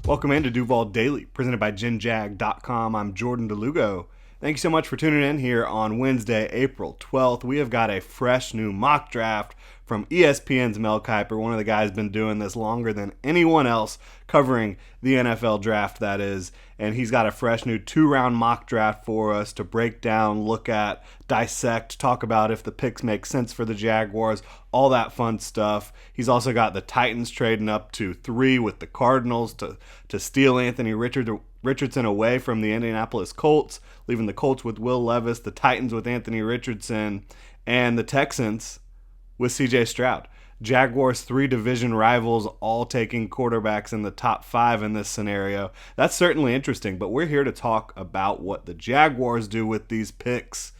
Welcome into Duval Daily, presented by GenJag.com. I'm Jordan DeLugo. Thank you so much for tuning in here on Wednesday, April 12th. We have got a fresh new mock draft from ESPN's Mel Kiper. One of the guys been doing this longer than anyone else covering the NFL draft, that is. And he's got a fresh new 2-round mock draft for us to break down, look at, dissect, talk about if the picks make sense for the Jaguars, all that fun stuff. He's also got the Titans trading up to 3 with the Cardinals to steal Anthony Richardson away from the Indianapolis Colts, leaving the Colts with Will Levis, the Titans with Anthony Richardson, and the Texans with C.J. Stroud. Jaguars' 3 division rivals all taking quarterbacks in the top 5 in this scenario. That's certainly interesting, but we're here to talk about what the Jaguars do with these picks.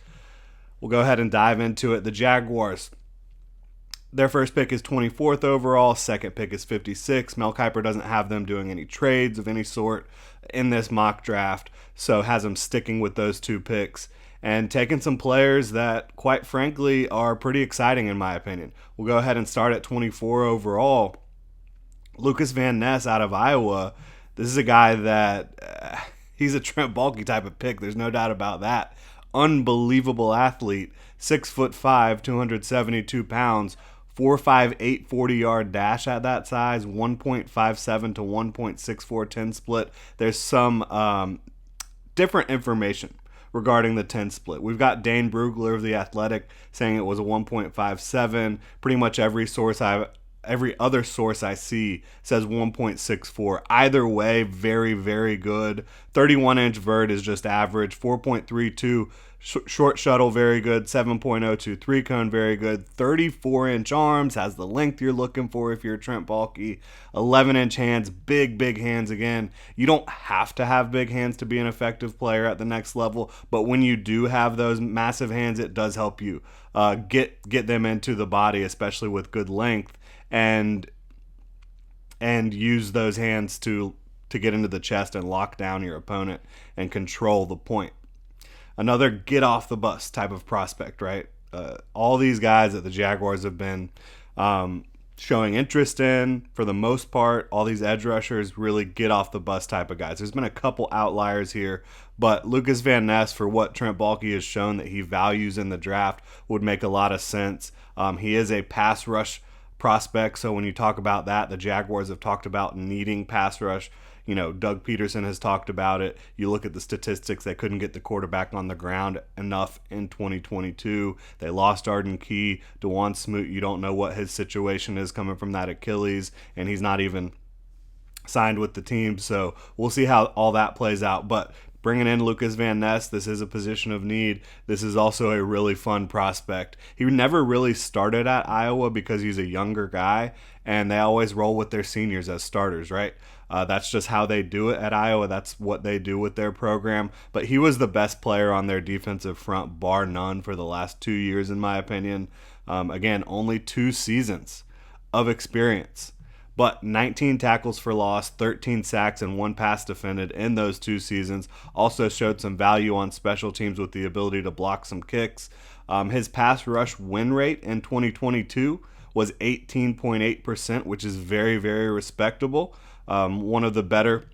We'll go ahead and dive into it. The Jaguars, their first pick is 24th overall, second pick is 56. Mel Kiper doesn't have them doing any trades of any sort in this mock draft, so has them sticking with those 2 picks and taking some players that, quite frankly, are pretty exciting in my opinion. We'll go ahead and start at 24 overall. Lucas Van Ness out of Iowa. This is a guy that he's a Trent Baalke type of pick. There's no doubt about that. Unbelievable athlete, 6'5", 272 pounds, 4.58 40-yard dash at that size, 1.57 to 1.64 10 split. There's some different information regarding the 10 split. We've got Dane Brugler of The Athletic saying it was a 1.57. Pretty much every other source I see says 1.64. Either way, very, very good. 31-inch vert is just average. 4.32 short shuttle, very good. 7.02 three-cone, very good. 34-inch arms, has the length you're looking for if you're Trent Baalke. 11-inch hands, big hands again. You don't have to have big hands to be an effective player at the next level, but when you do have those massive hands, it does help you get them into the body, especially with good length, and use those hands to get into the chest and lock down your opponent and control the point. Another get off the bus type of prospect, right? All these guys that the Jaguars have been showing interest in, for the most part, all these edge rushers really get off the bus type of guys. There's been a couple outliers here, but Lucas Van Ness, for what Trent Baalke has shown that he values in the draft, would make a lot of sense. He is a pass rush prospect, so when you talk about that, the Jaguars have talked about needing pass rush. You know, Doug Peterson has talked about it. You look at the statistics, they couldn't get the quarterback on the ground enough in 2022. They lost Arden Key. DeJuan Smoot, you don't know what his situation is coming from that Achilles, and he's not even signed with the team. So we'll see how all that plays out. But bringing in Lucas Van Ness, this is a position of need. This is also a really fun prospect. He never really started at Iowa because he's a younger guy, and they always roll with their seniors as starters, right? That's just how they do it at Iowa. That's what they do with their program. But he was the best player on their defensive front, bar none, for the last 2 years, in my opinion. Again, only 2 seasons of experience, but 19 tackles for loss, 13 sacks, and 1 pass defended in those 2 seasons. Also showed some value on special teams with the ability to block some kicks. His pass rush win rate in 2022 was 18.8%, which is very, very respectable. One of the better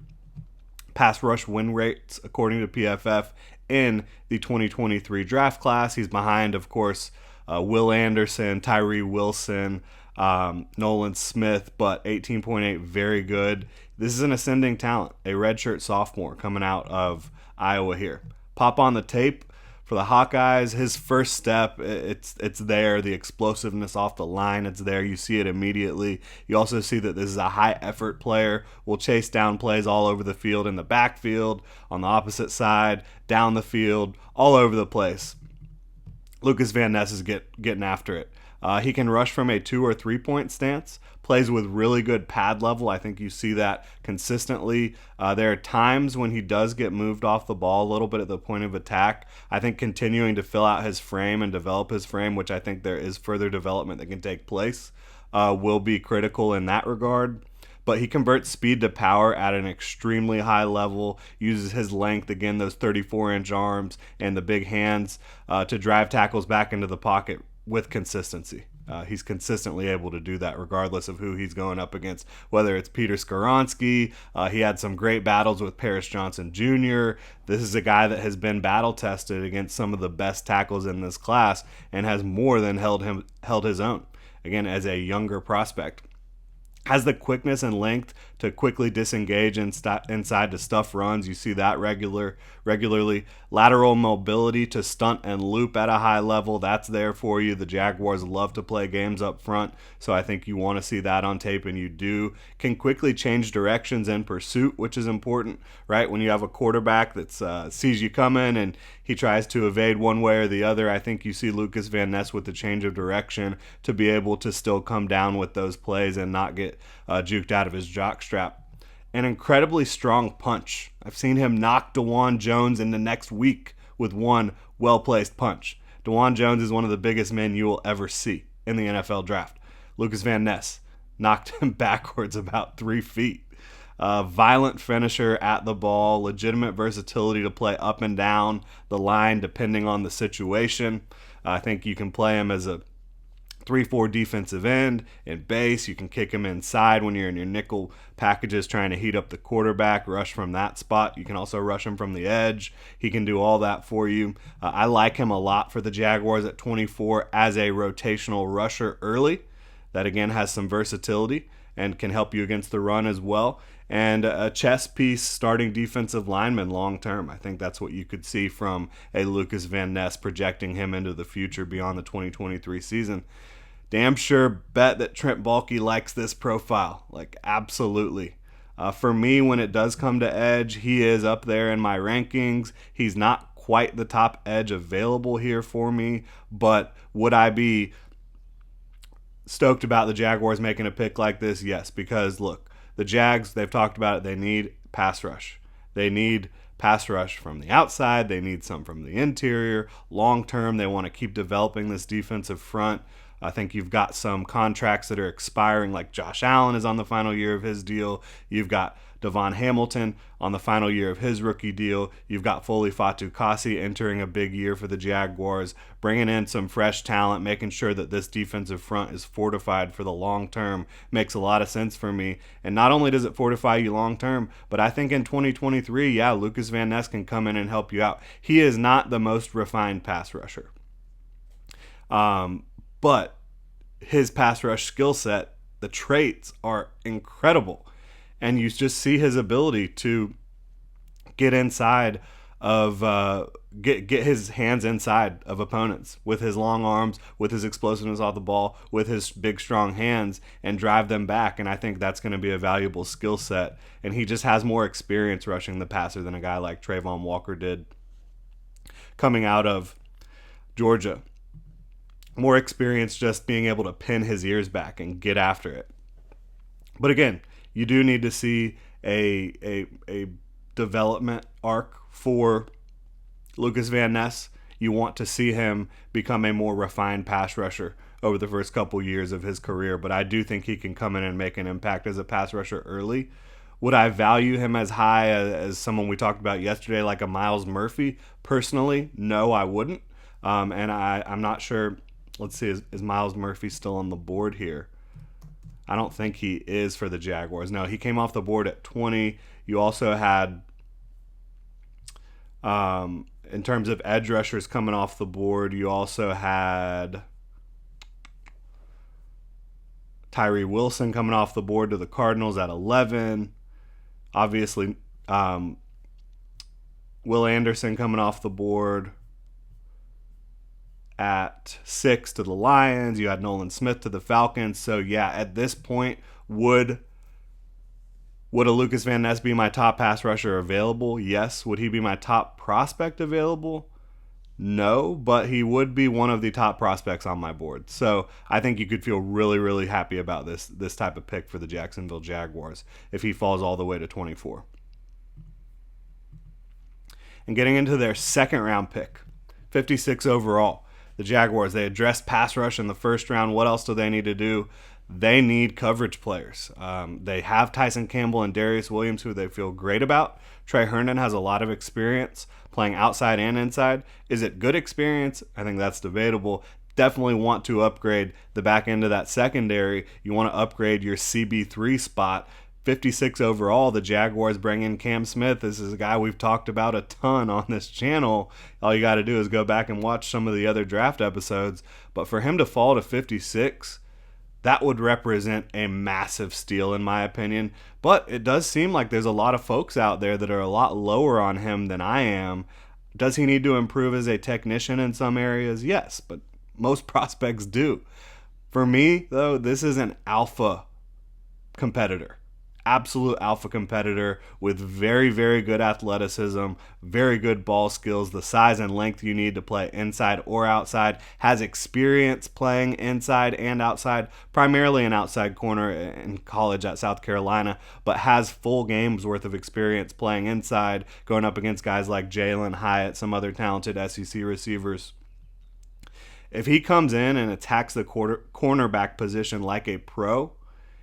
pass rush win rates, according to PFF, in the 2023 draft class. He's behind, of course, Will Anderson, Tyree Wilson, Nolan Smith, but 18.8, very good. This is an ascending talent, a redshirt sophomore coming out of Iowa here. Pop on the tape for the Hawkeyes. His first step, it's there. The explosiveness off the line, it's there. You see it immediately. You also see that this is a high effort player. Will chase down plays all over the field, in the backfield, on the opposite side, down the field, all over the place. Lucas Van Ness is getting after it. He can rush from a 2 or 3 point stance, plays with really good pad level. I think you see that consistently. There are times when he does get moved off the ball a little bit at the point of attack. I think continuing to fill out his frame and develop his frame, which I think there is further development that can take place, will be critical in that regard. But he converts speed to power at an extremely high level, uses his length, again, those 34-inch arms and the big hands, to drive tackles back into the pocket with consistency. He's consistently able to do that regardless of who he's going up against, whether it's Peter Skoronski. He had some great battles with Paris Johnson Jr. This is a guy that has been battle tested against some of the best tackles in this class and has more than held his own, again, as a younger prospect. Has the quickness and length to quickly disengage inside to stuff runs. You see that regularly. Lateral mobility to stunt and loop at a high level. That's there for you. The Jaguars love to play games up front, so I think you want to see that on tape, and you do. Can quickly change directions in pursuit, which is important, right? When you have a quarterback that sees you coming and he tries to evade one way or the other, I think you see Lucas Van Ness with the change of direction to be able to still come down with those plays and not get juked out of his jockstrap. An incredibly strong punch. I've seen him knock DeJuan Jones in the next week with one well-placed punch. DeJuan Jones is one of the biggest men you will ever see in the NFL draft. Lucas Van Ness knocked him backwards about 3 feet. Violent finisher at the ball, legitimate versatility to play up and down the line depending on the situation. I think you can play him as a 3-4 defensive end in base. You can kick him inside when you're in your nickel packages trying to heat up the quarterback, rush from that spot. You can also rush him from the edge. He can do all that for you. I like him a lot for the Jaguars at 24 as a rotational rusher early. That again has some versatility and can help you against the run as well. And a chess piece starting defensive lineman long term. I think that's what you could see from a Lucas Van Ness, projecting him into the future beyond the 2023 season. Damn sure bet that Trent Baalke likes this profile. Like, absolutely. For me, when it does come to edge, he is up there in my rankings. He's not quite the top edge available here for me, but would I be stoked about the Jaguars making a pick like this? Yes, because look, the Jags, they've talked about it, they need pass rush. They need pass rush from the outside. They need some from the interior. Long term, they want to keep developing this defensive front. I think you've got some contracts that are expiring, like Josh Allen is on the final year of his deal. You've got Devon Hamilton on the final year of his rookie deal. You've got Foley Fatukasi entering a big year for the Jaguars, bringing in some fresh talent, making sure that this defensive front is fortified for the long term. Makes a lot of sense for me. And not only does it fortify you long term, but I think in 2023, yeah, Lucas Van Ness can come in and help you out. He is not the most refined pass rusher. But his pass rush skill set, the traits are incredible. And you just see his ability to get inside of, get his hands inside of opponents with his long arms, with his explosiveness off the ball, with his big, strong hands, and drive them back. And I think that's going to be a valuable skill set. And he just has more experience rushing the passer than a guy like Trayvon Walker did coming out of Georgia. More experience just being able to pin his ears back and get after it. But again, you do need to see a development arc for Lucas Van Ness. You want to see him become a more refined pass rusher over the first couple years of his career, but I do think he can come in and make an impact as a pass rusher early. Would I value him as high as someone we talked about yesterday, like a Myles Murphy? Personally, no, I wouldn't. And I'm not sure. Let's see, is Myles Murphy still on the board here? I don't think he is for the Jaguars. No, he came off the board at 20. You also had, in terms of edge rushers coming off the board, you also had Tyree Wilson coming off the board to the Cardinals at 11. Obviously, Will Anderson coming off the board at 6 to the Lions. You had Nolan Smith to the Falcons. So yeah, at this point, would a Lucas Van Ness be my top pass rusher available? Yes. Would he be my top prospect available? No, but he would be one of the top prospects on my board. So I think you could feel really, really happy about this type of pick for the Jacksonville Jaguars if he falls all the way to 24. And getting into their second round pick, 56 overall. The Jaguars, they addressed pass rush in the first round. What else do they need to do? They need coverage players. They have Tyson Campbell and Darius Williams, who they feel great about. Trey Herndon has a lot of experience playing outside and inside. Is it good experience? I think that's debatable. definitely want to upgrade the back end of that secondary. You want to upgrade your CB3 spot. 56 overall, the Jaguars bring in Cam Smith. This is a guy we've talked about a ton on this channel. All you got to do is go back and watch some of the other draft episodes. But for him to fall to 56, that would represent a massive steal in my opinion. But it does seem like there's a lot of folks out there that are a lot lower on him than I am. Does he need to improve as a technician in some areas? Yes, but most prospects do. For me, though, this is an alpha competitor. Absolute alpha competitor with very, very good athleticism, very good ball skills, the size and length you need to play inside or outside, has experience playing inside and outside, primarily an outside corner in college at South Carolina, but has full games worth of experience playing inside, going up against guys like Jalen Hyatt, some other talented SEC receivers. If he comes in and attacks the cornerback position like a pro,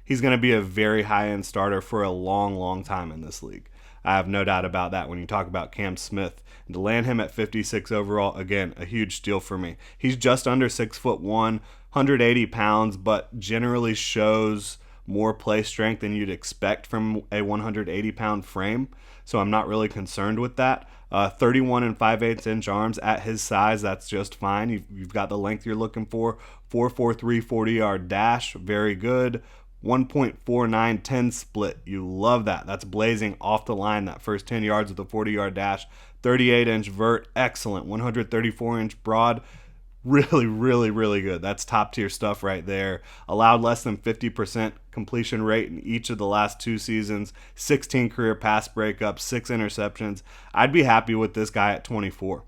he's going to be a very high-end starter for a long, long time in this league. I have no doubt about that when you talk about Cam Smith. And to land him at 56 overall, again, a huge steal for me. He's just under 6'1", 180 pounds, but generally shows more play strength than you'd expect from a 180-pound frame. So I'm not really concerned with that. 31 and 5/8 inch arms at his size, that's just fine. You've got the length you're looking for. 4.43 40-yard dash, very good. 1.49 10 split. You love that. That's blazing off the line that first 10 yards with a 40-yard dash. 38-inch vert, excellent. 134-inch broad, really, really, really good. That's top-tier stuff right there. Allowed less than 50% completion rate in each of the last 2 seasons. 16 career pass breakups, 6 interceptions. I'd be happy with this guy at 24.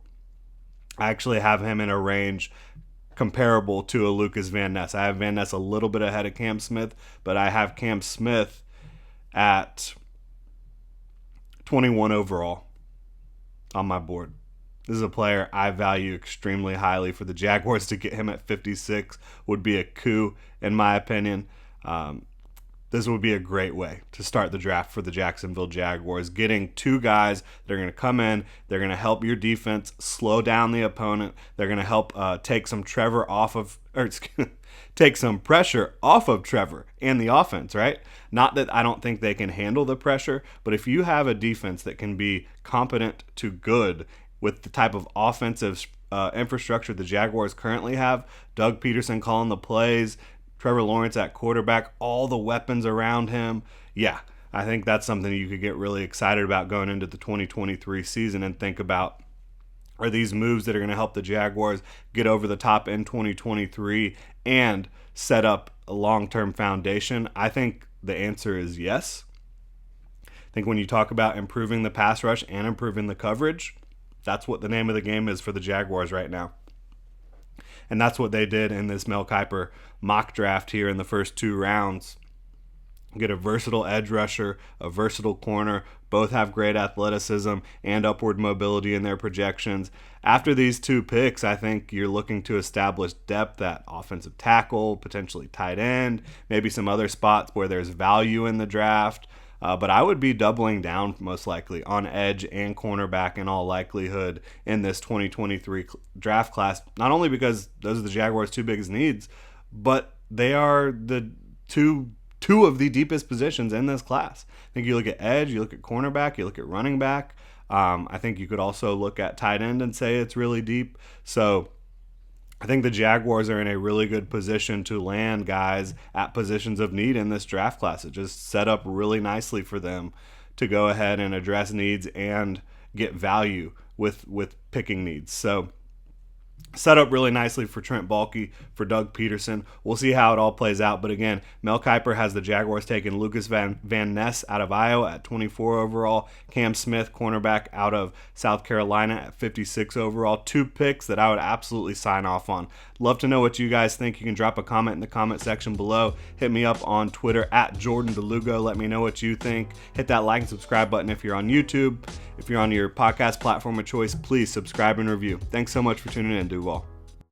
I actually have him in a range comparable to a Lucas Van Ness. I have Van Ness a little bit ahead of Cam Smith, but I have Cam Smith at 21 overall on my board. This is a player I value extremely highly. For the Jaguars to get him at 56 would be a coup, in my opinion. This would be a great way to start the draft for the Jacksonville Jaguars. Getting 2 guys that are going to come in, they're going to help your defense slow down the opponent. They're going to help take some pressure off of Trevor and the offense, right? Not that I don't think they can handle the pressure, but if you have a defense that can be competent to good with the type of offensive infrastructure the Jaguars currently have, Doug Peterson calling the plays, Trevor Lawrence at quarterback, all the weapons around him. Yeah, I think that's something you could get really excited about going into the 2023 season and think about, are these moves that are going to help the Jaguars get over the top in 2023 and set up a long-term foundation? I think the answer is yes. I think when you talk about improving the pass rush and improving the coverage, that's what the name of the game is for the Jaguars right now. And that's what they did in this Mel Kiper mock draft here in the first 2 rounds. Get a versatile edge rusher, a versatile corner. Both have great athleticism and upward mobility in their projections. After these 2 picks, I think you're looking to establish depth at offensive tackle, potentially tight end, maybe some other spots where there's value in the draft. But I would be doubling down most likely on edge and cornerback in all likelihood in this 2023 draft class, not only because those are the Jaguars' 2 biggest needs, but they are the two of the deepest positions in this class. I think you look at edge, you look at cornerback, you look at running back. I think you could also look at tight end and say it's really deep. So I think the Jaguars are in a really good position to land guys at positions of need in this draft class. It just set up really nicely for them to go ahead and address needs and get value with picking needs. So set up really nicely for Trent Baalke, for Doug Peterson. We'll see how it all plays out. But again, Mel Kiper has the Jaguars taking Lucas Van Ness out of Iowa at 24 overall, Cam Smith, cornerback, out of South Carolina at 56 overall. 2 picks that I would absolutely sign off on. Love to know what you guys think. You can drop a comment in the comment section below. Hit me up on Twitter at Jordan DeLugo. Let me know what you think. Hit that like and subscribe button if you're on YouTube. If you're on your podcast platform of choice, please subscribe and review. Thanks so much for tuning in. Do well.